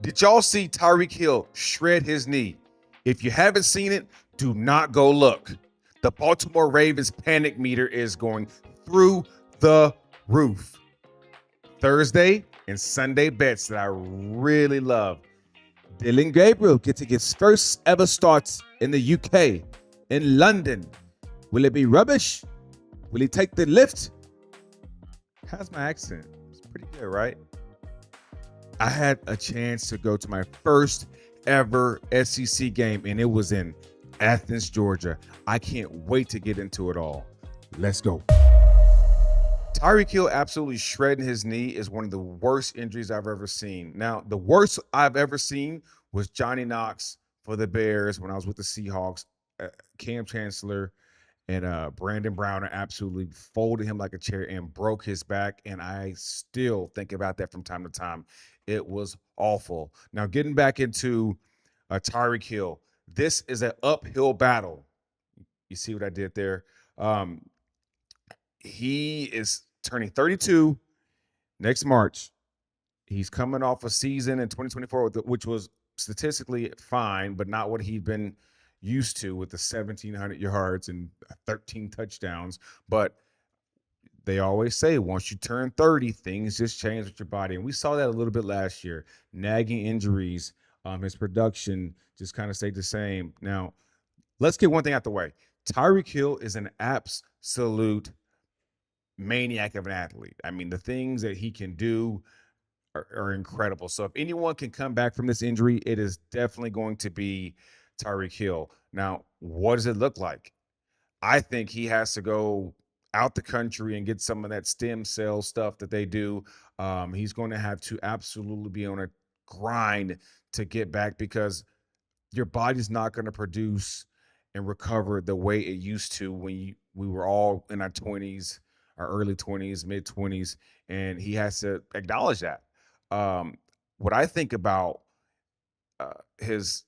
Did y'all see Tyreek Hill shred his knee? If you haven't seen it, do not go look. The Baltimore Ravens panic meter is going through the roof. Thursday and Sunday bets that I really love. Dillon Gabriel getting his first ever starts in the UK, in London. Will it be rubbish? Will he take the lift? How's my accent? It's pretty good, right? I had a chance to go to my first ever SEC game, and it was in Athens, Georgia. I can't wait to get into it all. Let's go. Tyreek Hill absolutely shredding his knee is one of the worst injuries I've ever seen. Now, the worst I've ever seen was Johnny Knox for the Bears when I was with the Seahawks. Cam Chancellor and Brandon Browner absolutely folded him like a chair and broke his back. And I still think about that from time to time. It was awful. Now, getting back into Tyreek Hill, this is an uphill battle. You see what I did there? He is turning 32 next March. He's coming off a season in 2024, which was statistically fine, but not what he'd been used to with the 1,700 yards and 13 touchdowns. But they always say once you turn 30, things just change with your body. And we saw that a little bit last year. Nagging injuries, his production just kind of stayed the same. Now, let's get one thing out the way. Tyreek Hill is an absolute maniac of an athlete. I mean, the things that he can do are incredible. So if anyone can come back from this injury, it is definitely going to be Tyreek Hill. Now, what does it look like? I think he has to go out the country and get some of that stem cell stuff that they do. He's going to have to absolutely be on a grind to get back because your body's not going to produce and recover the way it used to when we were all in our 20s, our early 20s, mid 20s, and he has to acknowledge that. What I think about his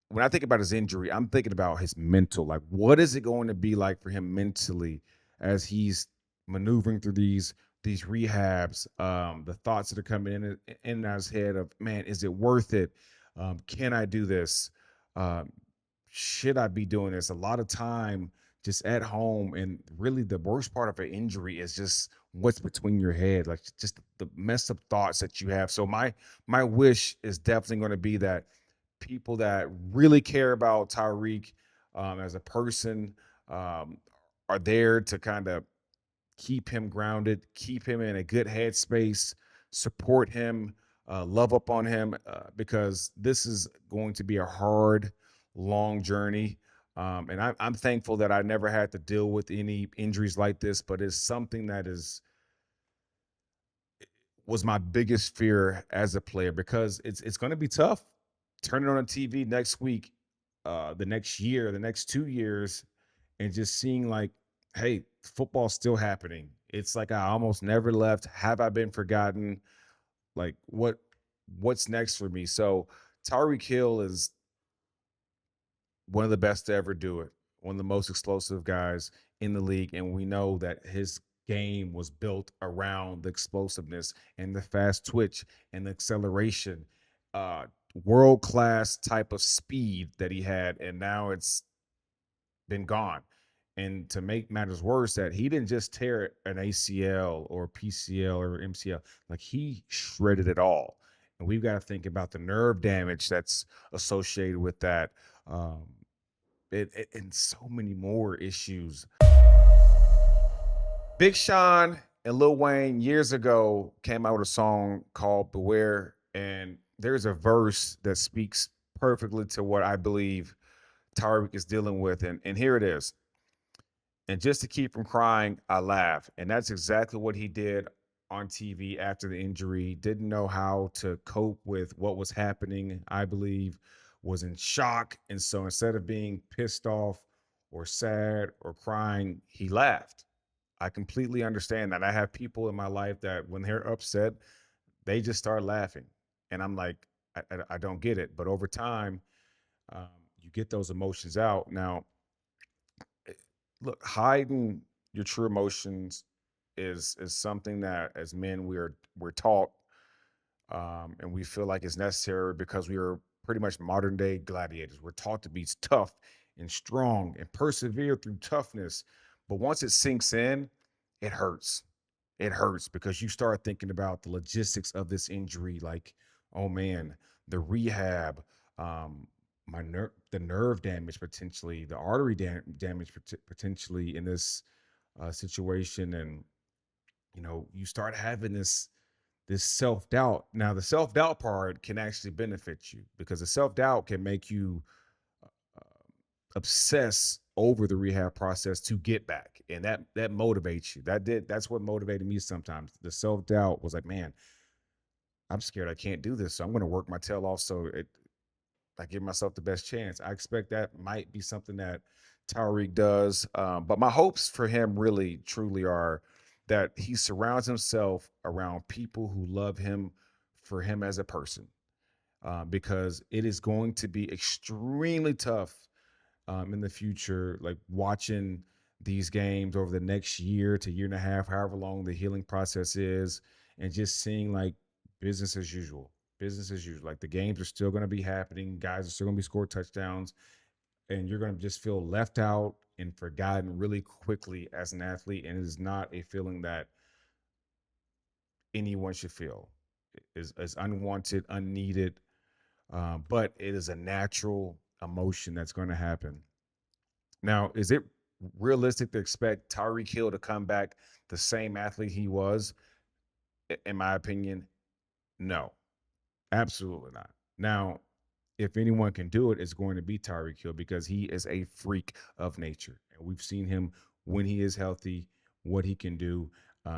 when I think about his injury, I'm thinking about his mental. Like, what is it going to be like for him mentally as he's maneuvering through these rehabs? The thoughts that are coming in his head of, man, is it worth it? Can I do this? Should I be doing this? A lot of time just at home, and really the worst part of an injury is just what's between your head, like just the messed up thoughts that you have. So my wish is definitely going to be that people that really care about Tyreek as a person are there to kind of keep him grounded, keep him in a good headspace, support him, love up on him, because this is going to be a hard, long journey. And I'm thankful that I never had to deal with any injuries like this, but it's something that was my biggest fear as a player because it's going to be tough. Turning on a TV next week, the next year, the next 2 years, and just seeing like, hey, football's still happening. It's like I almost never left. Have I been forgotten? Like what's next for me? So Tyreek Hill is one of the best to ever do it. One of the most explosive guys in the league, and we know that his game was built around the explosiveness and the fast twitch and the acceleration. World class type of speed that he had, and now it's been gone. And to make matters worse, that he didn't just tear an ACL or PCL or MCL, like he shredded it all. And we've got to think about the nerve damage that's associated with that, and so many more issues. Big Sean and Lil Wayne years ago came out with a song called Beware, and there's a verse that speaks perfectly to what I believe Tyreek is dealing with. And here it is. And just to keep from crying, I laugh. And that's exactly what he did on TV after the injury. Didn't know how to cope with what was happening, I believe, was in shock. And so instead of being pissed off or sad or crying, he laughed. I completely understand that. I have people in my life that when they're upset, they just start laughing. And I'm like, I don't get it. But over time, um, you get those emotions out. Now, look, hiding your true emotions is something that as men we're taught and we feel like it's necessary because we are pretty much modern day gladiators. We're taught to be tough and strong and persevere through toughness. But once it sinks in, it hurts. It hurts because you start thinking about the logistics of this injury, like, oh man, the rehab, um, the nerve damage potentially, the artery damage potentially in this situation, and you start having this self-doubt. Now, the self-doubt part can actually benefit you because the self-doubt can make you obsess over the rehab process to get back. And that motivates you. That's what motivated me sometimes. The self-doubt was like, man, I'm scared I can't do this. So I'm going to work my tail off I give myself the best chance. I expect that might be something that Tyreek does. But my hopes for him really, truly are that he surrounds himself around people who love him for him as a person, because it is going to be extremely tough in the future, like watching these games over the next year to year and a half, however long the healing process is, and just seeing like business as usual. Business as usual. Like the games are still going to be happening. Guys are still going to be scoring touchdowns, and you're going to just feel left out and forgotten really quickly as an athlete. And it is not a feeling that anyone should feel. Is unwanted, unneeded, but it is a natural emotion that's going to happen. Now, is it realistic to expect Tyreek Hill to come back the same athlete he was? In my opinion, no, absolutely not. Now, if anyone can do it, it's going to be Tyreek Hill because he is a freak of nature. And we've seen him when he is healthy, what he can do.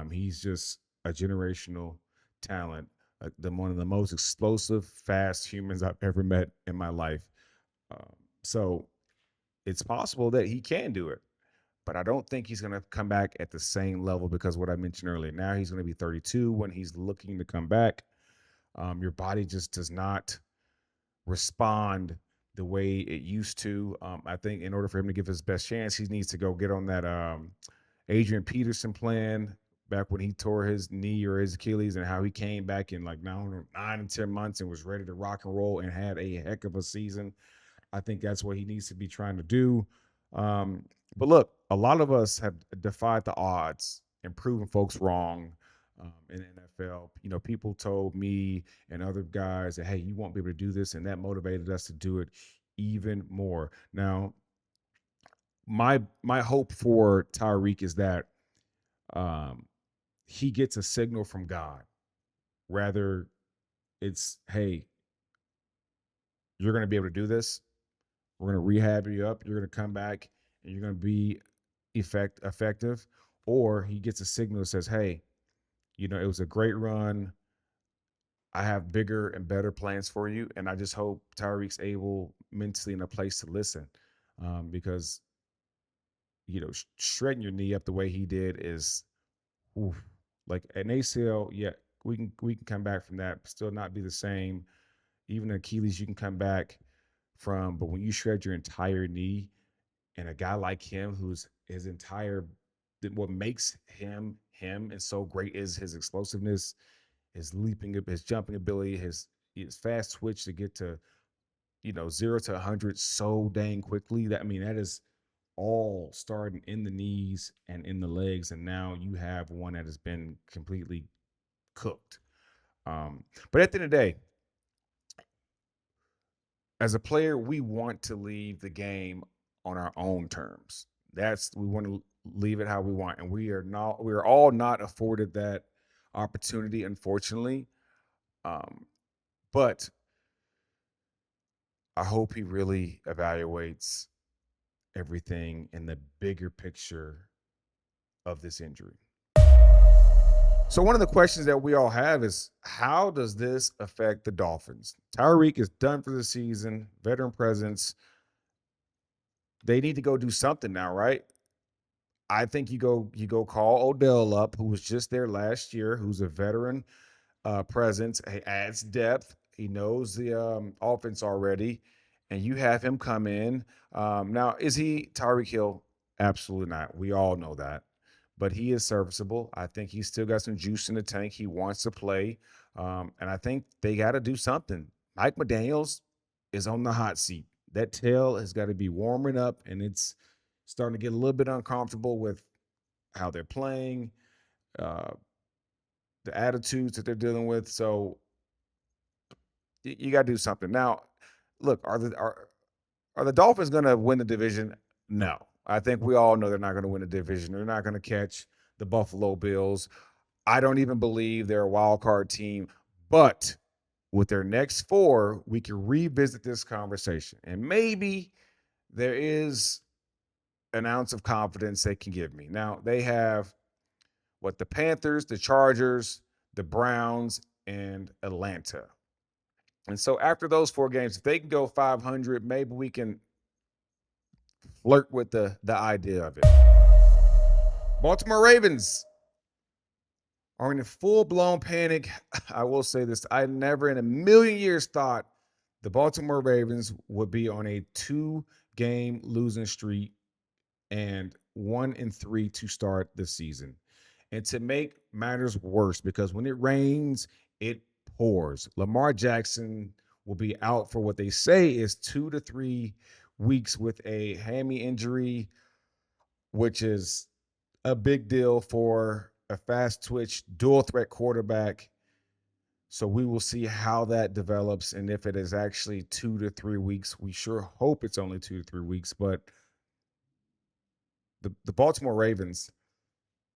He's just a generational talent, one of the most explosive, fast humans I've ever met in my life. So it's possible that he can do it, but I don't think he's going to come back at the same level because what I mentioned earlier. Now he's going to be 32 when he's looking to come back. Your body just does not respond the way it used to. I think in order for him to give his best chance, he needs to go get on that Adrian Peterson plan back when he tore his knee or his Achilles, and how he came back in like 9 and 10 months and was ready to rock and roll and had a heck of a season. I think that's what he needs to be trying to do. But look, a lot of us have defied the odds and proven folks wrong in the NFL. People told me and other guys that, hey, you won't be able to do this, and that motivated us to do it even more. Now, my hope for Tyreek is that um, he gets a signal from God. Rather, it's, hey, you're going to be able to do this. We're going to rehab you up. You're going to come back and you're going to be effective. Or he gets a signal that says, hey, it was a great run. I have bigger and better plans for you. And I just hope Tyreek's able mentally in a place to listen, because, shredding your knee up the way he did is, oof, like an ACL. Yeah, we can come back from that, still not be the same. Even Achilles, you can come back from, but when you shred your entire knee, and a guy like him, who's his entire, what makes him and so great is his explosiveness, his leaping, his jumping ability, his fast switch to get to 0 to 100 so dang quickly. That is all starting in the knees and in the legs, and now you have one that has been completely cooked. But at the end of the day, as a player, we want to leave the game on our own terms. We want to leave it how we want, and we're all not afforded that opportunity, unfortunately. But I hope he really evaluates everything in the bigger picture of this injury. So one of the questions that we all have is, how does this affect the Dolphins? Tyreek is done for the season, veteran presence. They need to go do something now, right? I think you go call Odell up, who was just there last year, who's a veteran presence. He adds depth. He knows the offense already, and you have him come in. Now, is he Tyreek Hill? Absolutely not. We all know that, but he is serviceable. I think he's still got some juice in the tank. He wants to play. And I think they got to do something. Mike McDaniels is on the hot seat. That tail has got to be warming up, and it's starting to get a little bit uncomfortable with how they're playing, uh, the attitudes that they're dealing with. So you got to do something. Now, look, are the Dolphins going to win the division? No. I think we all know they're not going to win the division. They're not going to catch the Buffalo Bills. I don't even believe they're a wild card team. But with their next four, we can revisit this conversation. And maybe there is an ounce of confidence they can give me. Now, they have the Panthers, the Chargers, the Browns, and Atlanta. And so after those four games, if they can go 500, maybe we can flirt with the idea of it. Baltimore Ravens are in a full-blown panic. I will say this. I never in a million years thought the Baltimore Ravens would be on a 2-game losing streak and 1-3 to start the season. And to make matters worse, because when it rains, it pours. Lamar Jackson will be out for what they say is 2 to 3 weeks with a hammy injury, which is a big deal for a fast twitch dual threat quarterback. So we will see how that develops. And if it is actually 2 to 3 weeks, we sure hope it's only 2 to 3 weeks. But the Baltimore Ravens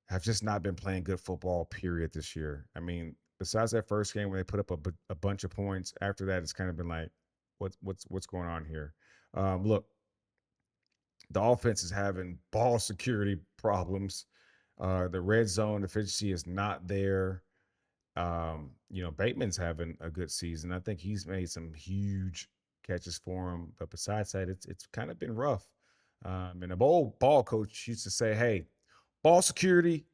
have just not been playing good football, period, this year. I mean, besides that first game where they put up a bunch of points, after that, it's kind of been like, what's going on here? Look, the offense is having ball security problems. The red zone efficiency is not there. Bateman's having a good season. I think he's made some huge catches for him. But besides that, it's kind of been rough. And the old ball coach used to say, "Hey, ball security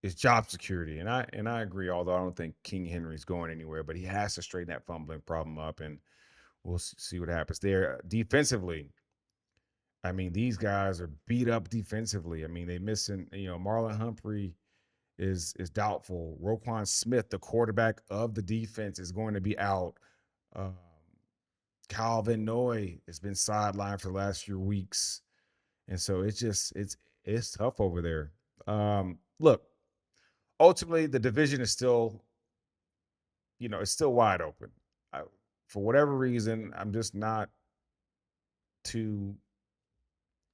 is job security," and I agree. Although I don't think King Henry's going anywhere, but he has to straighten that fumbling problem up, and we'll see what happens there. Defensively, I mean, these guys are beat up defensively. I mean, they missing. Marlon Humphrey is doubtful. Roquan Smith, the quarterback of the defense, is going to be out. Um, Calvin Noy has been sidelined for the last few weeks, and so it's tough over there. Look, ultimately, the division is still, it's still wide open. For whatever reason, I'm just not too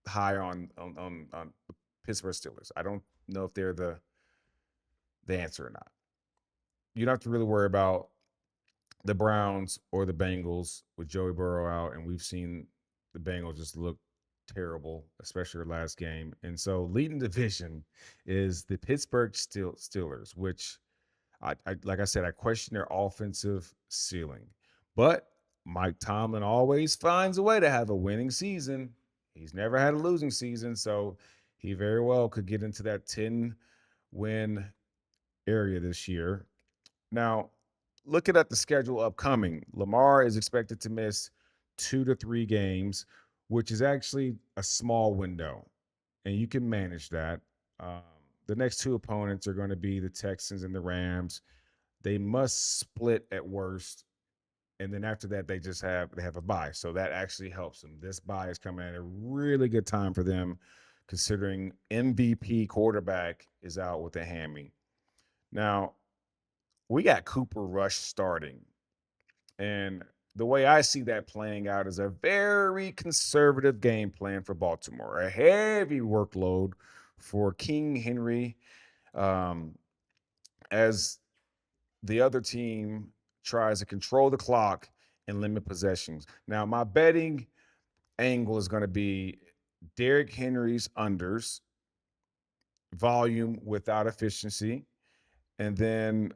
high on the Pittsburgh Steelers. I don't know if they're the answer or not. You don't have to really worry about the Browns or the Bengals with Joey Burrow out, and we've seen the Bengals just look terrible, especially their last game. And so leading division is the Pittsburgh Steelers, which I like I said, I question their offensive ceiling. But Mike Tomlin always finds a way to have a winning season. He's never had a losing season, so he very well could get into that 10-win area this year. Now, looking at the schedule upcoming, Lamar is expected to miss 2 to 3 games, which is actually a small window, and you can manage that. The next two opponents are going to be the Texans and the Rams. They must split at worst, and then after that, they have a bye, so that actually helps them. This bye is coming at a really good time for them, considering MVP quarterback is out with a hammy. Now, we got Cooper Rush starting, and the way I see that playing out is a very conservative game plan for Baltimore, a heavy workload for King Henry, um, as the other team tries to control the clock and limit possessions. Now, my betting angle is going to be Derrick Henry's unders, volume without efficiency, and then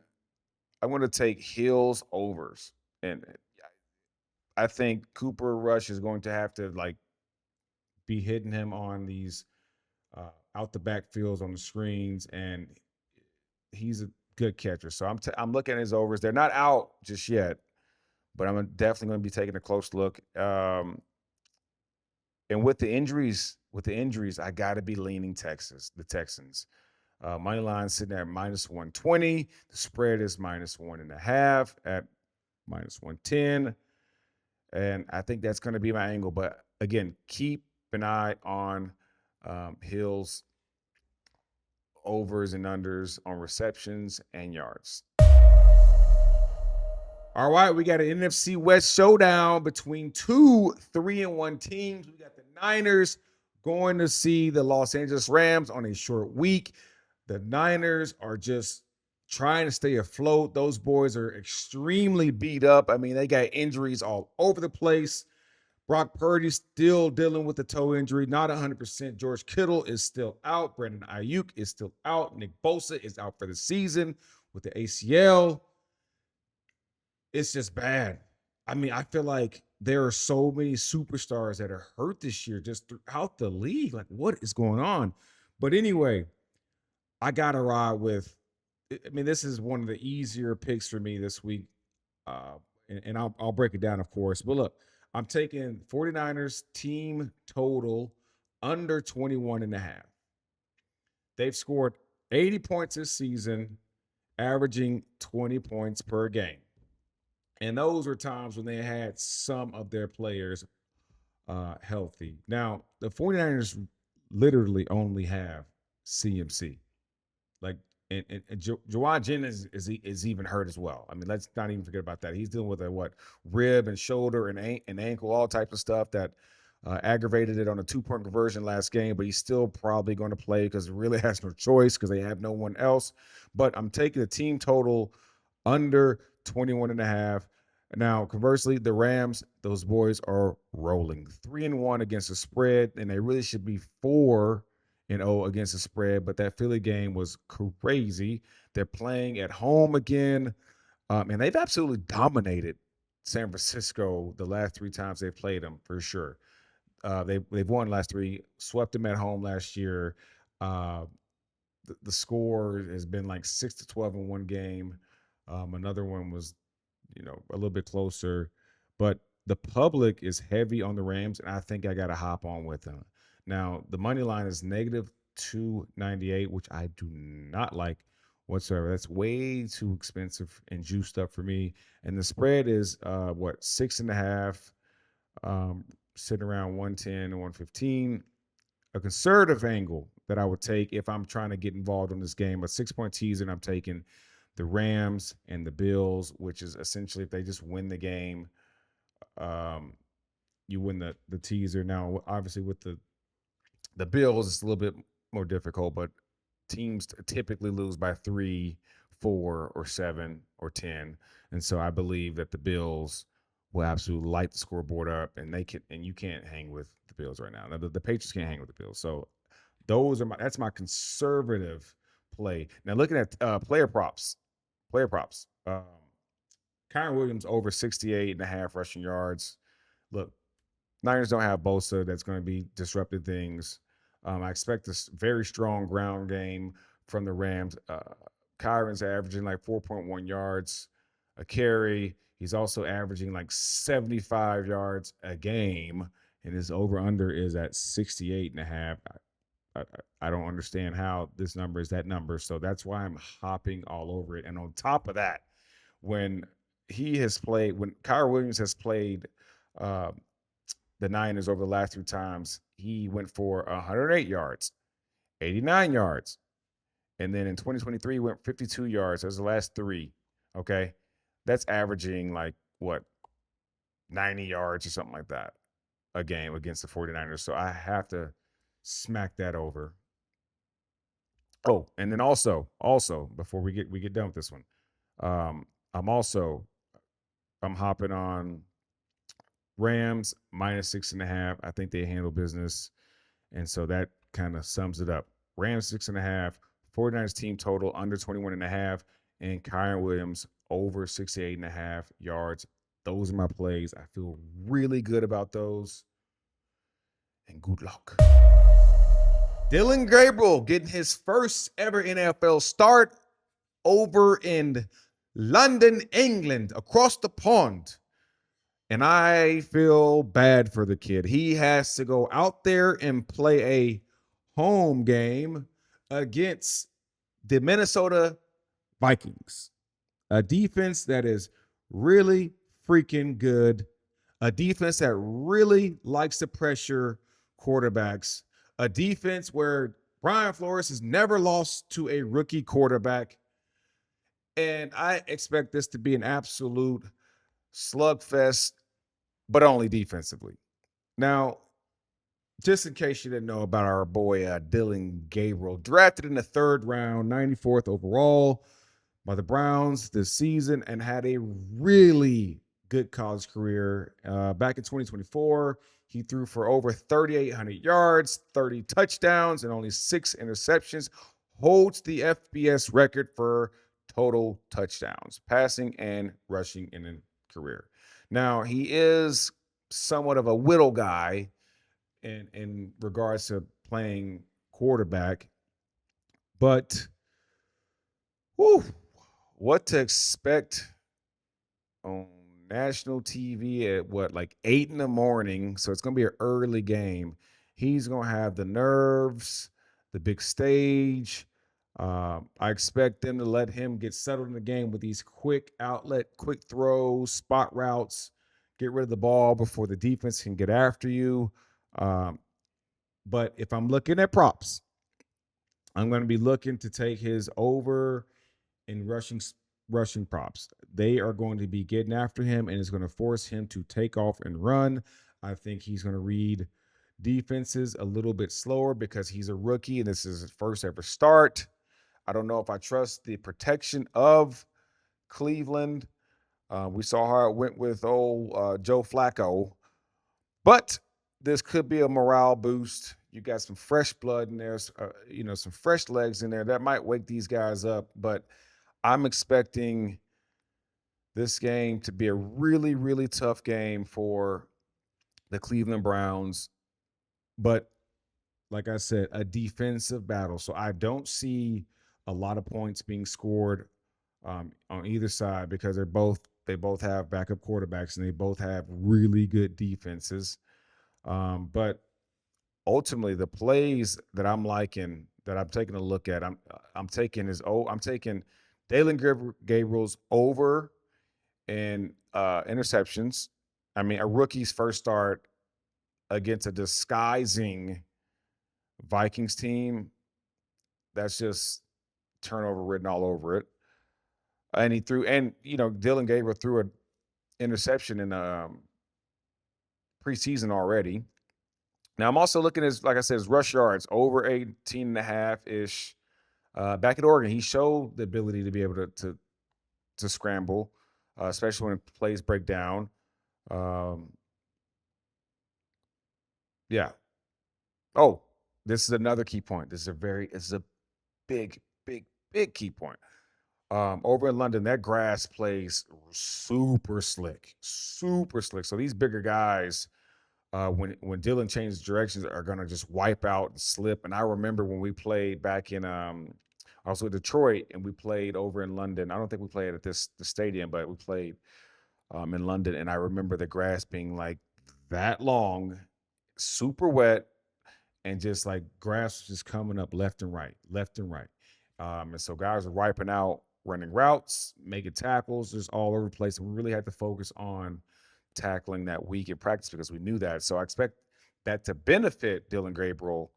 I'm going to take Hill's overs. And I think Cooper Rush is going to have to be hitting him on these out the backfields on the screens, and he's a good catcher. So I'm looking at his overs. They're not out just yet, but I'm definitely going to be taking a close look. And with the injuries, I got to be leaning the Texans. Money line sitting at -120. The spread is -1.5 at -110. And I think that's going to be my angle. But again, keep an eye on Hill's overs and unders on receptions and yards. All right, we got an NFC West showdown between two 3-1 teams. We got the Niners going to see the Los Angeles Rams on a short week. The Niners are just trying to stay afloat. Those boys are extremely beat up. I mean, they got injuries all over the place. Brock Purdy still dealing with the toe injury, not 100%. George Kittle is still out. Brandon Aiyuk is still out. Nick Bosa is out for the season with the ACL. It's just bad. I mean, I feel like there are so many superstars that are hurt this year just throughout the league. Like, what is going on? But anyway, I got to ride with, I mean, this is one of the easier picks for me this week. And I'll break it down, of course. But look, I'm taking 49ers team total under 21.5. They've scored 80 points this season, averaging 20 points per game. And those were times when they had some of their players healthy. Now, the 49ers literally only have CMC. Like, and Jawad Jennings is even hurt as well. I mean, let's not even forget about that. He's dealing with a rib and shoulder and ankle, all types of stuff that aggravated it on a 2-point conversion last game. But he's still probably going to play because he really has no choice because they have no one else. But I'm taking the team total under 21.5. Now, conversely, the Rams, those boys are rolling 3-1 against the spread, and they really should be 4-0 against the spread. But that Philly game was crazy. They're playing at home again, and they've absolutely dominated San Francisco the last 3 times they've played them for sure. They've won last 3, swept them at home last year. The score has been like 6-12 in one game. Another one was, a little bit closer, but the public is heavy on the Rams, and I think I got to hop on with them. Now, the money line is -298, which I do not like whatsoever. That's way too expensive and juiced up for me. And the spread is 6.5, sitting around 110 and 115. A conservative angle that I would take if I'm trying to get involved in this game, a 6-point teaser, and I'm taking the Rams and the Bills, which is essentially if they just win the game, you win the teaser. Now, obviously, with the Bills, it's a little bit more difficult, but teams typically lose by 3, 4, or 7, or 10. And so I believe that the Bills will absolutely light the scoreboard up, and you can't hang with the Bills right now. Now, the Patriots can't hang with the Bills. So that's my conservative play. Now, looking at player props. Kyren Williams over 68.5 rushing yards. Look, Niners don't have Bosa. That's going to be disrupting things. I expect this very strong ground game from the Rams. Kyron's averaging like 4.1 yards a carry. He's also averaging like 75 yards a game, and his over-under is at 68.5. I don't understand how this number is that number, so that's why I'm hopping all over it. And on top of that, when Kyren Williams has played the Niners over the last 3 times, he went for 108 yards, 89 yards, and then in 2023 he went 52 yards. Those are the last 3. Okay, that's averaging like 90 yards or something like that a game against the 49ers. So I have to smack that over. Oh, and then also before we get done with this one, I'm hopping on Rams -6.5. I think they handle business, and so that kind of sums it up. Rams 6.5, 49ers team total under 21.5, and Kyren Williams over 68.5 yards. Those are my plays. I feel really good about those, and good luck. Dillon Gabriel getting his first ever NFL start over in London, England, across the pond. And I feel bad for the kid. He has to go out there and play a home game against the Minnesota Vikings, a defense that is really freaking good, a defense that really likes to pressure quarterbacks, a defense where Brian Flores has never lost to a rookie quarterback. And I expect this to be an absolute slugfest, but only defensively. Now, just in case you didn't know about our boy Dillon Gabriel, drafted in the 3rd round, 94th overall by the Browns this season, and had a really good college career. Back in 2024, he threw for over 3,800 yards, 30 touchdowns, and only 6 interceptions. Holds the FBS record for total touchdowns, passing and rushing in a career. Now, he is somewhat of a whittle guy in regards to playing quarterback, but what to expect on national TV at like 8 in the morning? So it's going to be an early game. He's going to have the nerves, the big stage. I expect them to let him get settled in the game with these quick outlet, quick throws, spot routes, get rid of the ball before the defense can get after you. But if I'm looking at props, I'm going to be looking to take his over in rushing props. They are going to be getting after him, and it's going to force him to take off and run. I think he's going to read defenses a little bit slower because he's a rookie and this is his first ever start. I don't know if I trust the protection of Cleveland. We saw how it went with old Joe Flacco, but this could be a morale boost. You got some fresh blood in there, some fresh legs in there that might wake these guys up. But I'm expecting this game to be a really, really tough game for the Cleveland Browns. But like I said, a defensive battle. So I don't see a lot of points being scored on either side because they both have backup quarterbacks and they both have really good defenses. But ultimately, the plays that I'm liking, that I'm taking a look at, I'm taking Dillon Gabriel's over in interceptions. I mean, a rookie's first start against a disguising Vikings team, that's just turnover written all over it. And Dillon Gabriel threw an interception in preseason already. Now, I'm also looking at, like I said, his rush yards, over 18 and a half-ish. Back at Oregon, he showed the ability to be able to scramble, especially when plays break down. Yeah. Oh, this is another key point. This is a big, big, big key point. Over in London, that grass plays super slick, super slick. So these bigger guys, when Dillon changes directions, are gonna just wipe out and slip. And I remember when we played back in I was with Detroit and we played over in London. I don't think we played at the stadium, but we played in London. And I remember the grass being like that long, super wet, and just like grass was just coming up left and right. And so guys are wiping out, running routes, making tackles, just all over the place. And we really had to focus on tackling that week in practice because we knew that. So I expect that to benefit Dillon Gabriel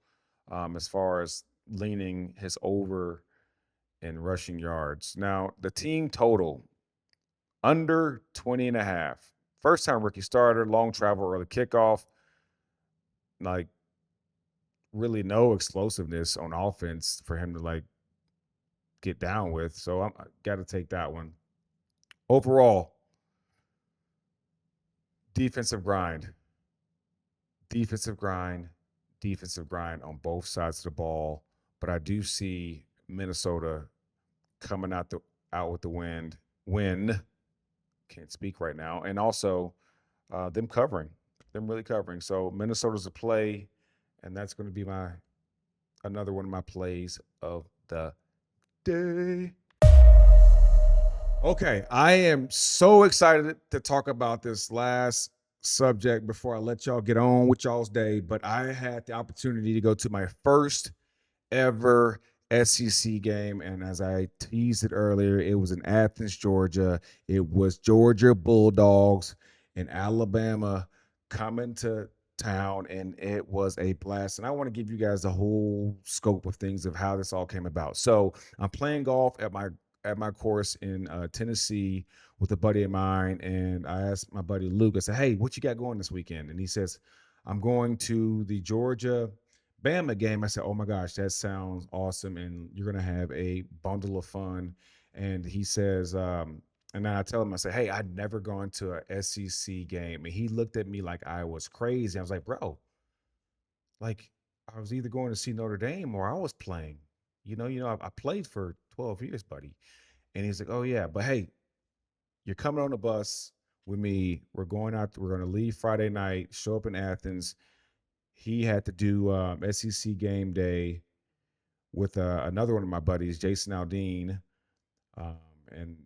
as far as leaning his over in rushing yards. Now, the team total, under 20 and a half. First time rookie starter, long travel, early kickoff. Like, really no explosiveness on offense for him to like get down with. So I got to take that one. Overall, defensive grind on both sides of the ball. But I do see Minnesota coming out with the win. Can't speak right now. And also them really covering. So Minnesota's a play, and that's going to be another one of my plays of the day. Okay, I am so excited to talk about this last subject before I let y'all get on with y'all's day, but I had the opportunity to go to my first ever SEC game, and as I teased it earlier, it was in Athens, Georgia. It was Georgia Bulldogs and Alabama coming to town, and it was a blast. And I want to give you guys the whole scope of things of how this all came about. So I'm playing golf at my course in Tennessee with a buddy of mine, and I asked my buddy Luke. I said, "Hey, what you got going this weekend?" And he says, "I'm going to the Georgia Bama game." I said, "Oh my gosh, that sounds awesome, and you're gonna have a bundle of fun." And he says, and then I tell him, I say, "Hey, I'd never gone to a SEC game," and he looked at me like I was crazy. I was like, "Bro, like I was either going to see Notre Dame or I was playing. I played for 12 years, buddy." And he's like, "Oh yeah, but hey, you're coming on the bus with me. We're going out. We're going to leave Friday night. Show up in Athens." He had to do SEC game day with another one of my buddies, Jason Aldean, um, and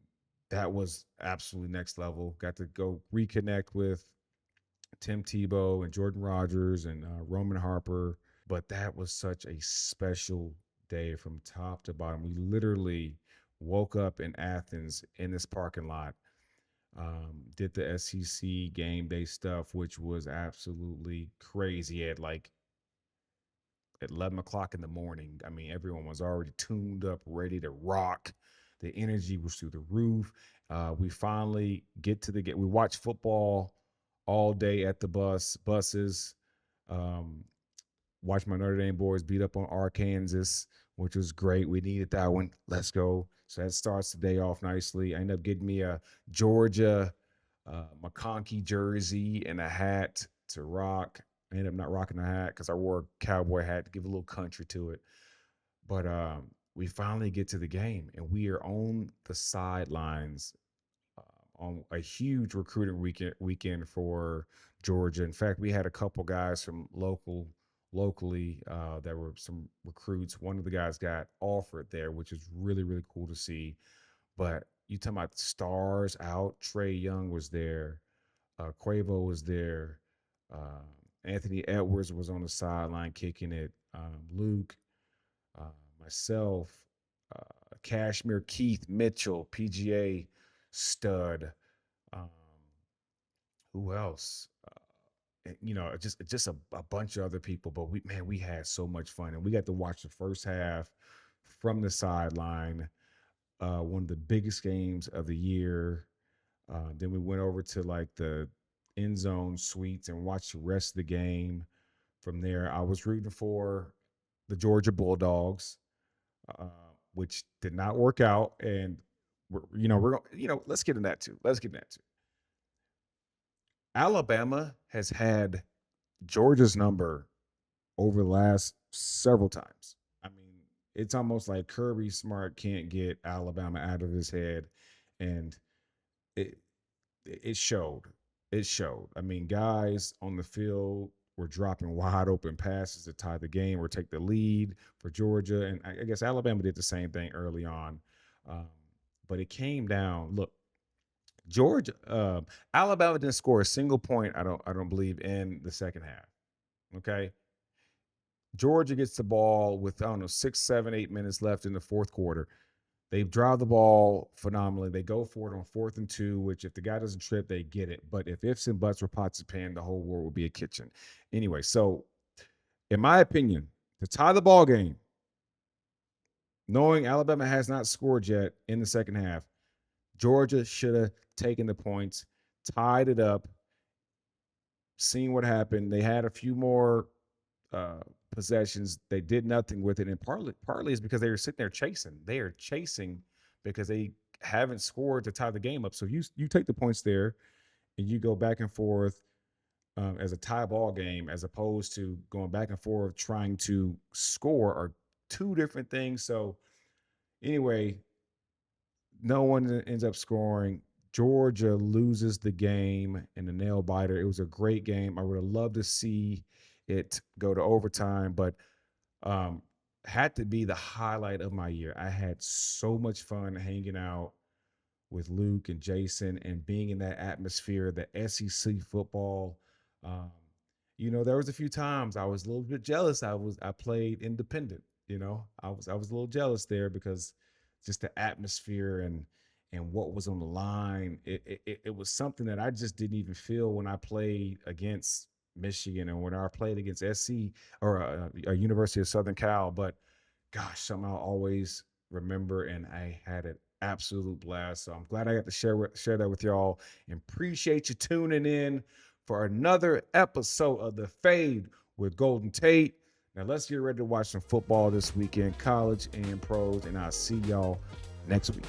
that was absolutely next level. Got to go reconnect with Tim Tebow and Jordan Rogers and Roman Harper. But that was such a special day from top to bottom. We literally woke up in Athens in this parking lot, did the SEC game day stuff, which was absolutely crazy. At like at 11 o'clock in the morning. I mean, everyone was already tuned up, ready to rock. The energy was through the roof. We finally get to the game. We watch football all day at the buses. Um, watch my Notre Dame boys beat up on Arkansas, which was great. We needed that one. Let's go. So that starts the day off nicely. I end up getting me a Georgia McConkey jersey and a hat to rock. I ended up not rocking the hat because I wore a cowboy hat to give a little country to it. But we finally get to the game, and we are on the sidelines on a huge recruiting weekend for Georgia. In fact, we had a couple guys from locally that were some recruits. One of the guys got offered there, which is really really cool to see. But you talking about stars out? Trey Young was there. Quavo was there. Uh, Anthony Edwards was on the sideline kicking it. Luke, uh, myself, Cashmere Keith Mitchell, PGA stud. Um, who else? Just a bunch of other people. But we had so much fun, and we got to watch the first half from the sideline. One of the biggest games of the year. Then we went over to like the end zone suites and watched the rest of the game. From there, I was rooting for the Georgia Bulldogs, uh, which did not work out. And let's get in that too. Let's get in that too. Alabama has had Georgia's number over the last several times. I mean, it's almost like Kirby Smart can't get Alabama out of his head, and it it showed. It showed. I mean, guys on the field were dropping wide open passes to tie the game or take the lead for Georgia, and I guess Alabama did the same thing early on. Um, but it came down. Look, Georgia, Alabama didn't score a single point. I don't believe in the second half. Okay, Georgia gets the ball with I don't know 6, 7, 8 minutes left in the fourth quarter. They drive the ball phenomenally. They go for it on 4th and 2, which if the guy doesn't trip, they get it. But if ifs and buts were pots and pan, the whole world would be a kitchen. Anyway, so in my opinion, to tie the ball game, knowing Alabama has not scored yet in the second half, Georgia should have taken the points, tied it up, seen what happened. They had a few more possessions. They did nothing with it, and partly is because they were sitting there chasing. They are chasing because they haven't scored to tie the game up. So you take the points there, and you go back and forth as a tie ball game, as opposed to going back and forth trying to score, are two different things. So anyway, no one ends up scoring. Georgia loses the game in the nail biter. It was a great game. I would have loved to see it go to overtime, but um, had to be the highlight of my year. I had so much fun hanging out with Luke and Jason and being in that atmosphere, the SEC football. Um, there was a few times I was a little bit jealous. I played independent. I was a little jealous there because just the atmosphere and what was on the line. It was something that I just didn't even feel when I played against Michigan and when I played against SC or University of Southern Cal. But gosh, something I'll always remember, and I had an absolute blast. So I'm glad I got to share that with y'all, and appreciate you tuning in for another episode of The Fade with Golden Tate. Now let's get ready to watch some football this weekend, college and pros, and I'll see y'all next week.